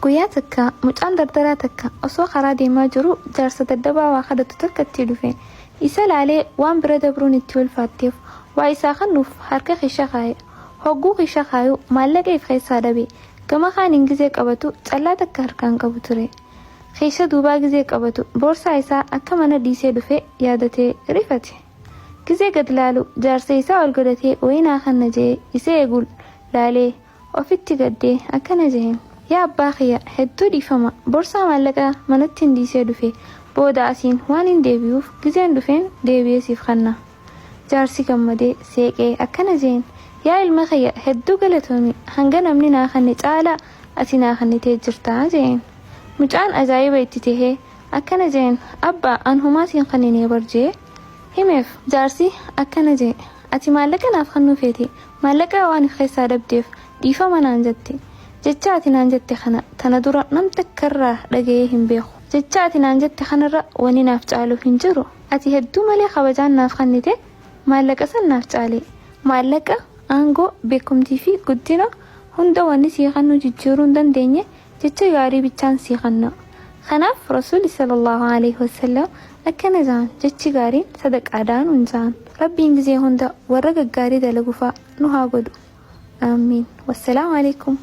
Guyyaa mucaan dardaraa takka osoo karaa deemaa jiru jaarsa daddabaa waa kadhatu takkatti dhufe. Isa laalee waan bira dabruun itti ulfaatteef waa isaa kennuuf harka keessa kaa'e. Hogguu keessa kaayu maallaqa if keessaa dhabe. Gama kaaniin gizee qabatu callaa takka harkaan qabu ture. Keessa duubaa gizee qabatu boorsaa isaa akka mana dhiisee dhufe yaadatee rifate. Gizee gad laalu jaarsa isaa ol godhatee wayinaa kana jee isa eegul laalee ofitti gaddee akkana jeen. Yaa abbaa kiyya hedduu dhiifama boorsaa maallaqa manatti hin dhiisee dhufe booda asiin waan hin deebi'uuf gizeen dhufeen deebi'ee siif kenna. Jaarsi gammadee seeqee akkana jeen. Yaa ilma kiyya hedduu galatoomi hanga namni naa kanne caalaa ati naa kannitee jirtaa jeen. Mucaan ajaa'iba itti tahee akkana jeen. Abbaa an humaa siin kanninee barjee himeef jaarsi akkana jee. Ati maallaqa naaf kennuu feete maallaqa waan if keessaa dhabdeef dhiifama naan jette. Jecha ati naan jette kana tana dura nam takkarraa dhaga'ee hin beeku. Jecha ati naan jette kanarra wani naaf caalu hin jiru. Ati hedduu malee kabajaan naaf kennite maallaqa san naaf caale. Maallaqa aangoo beekumtii fi guddina hunda wanni sii kennu jijjiiruu hin dandeenye jecha gaarii bichaan sii kenna. Kanaaf Rasuulli sallallahu alaihi wasallam akkana jaan jechi gaariin sadaqaadhaan hunjaan. Rabbiin gizee hunda warra gaggaarii dalaguufaa nu haa godhu. Amiin. Wassalaamu alaikum.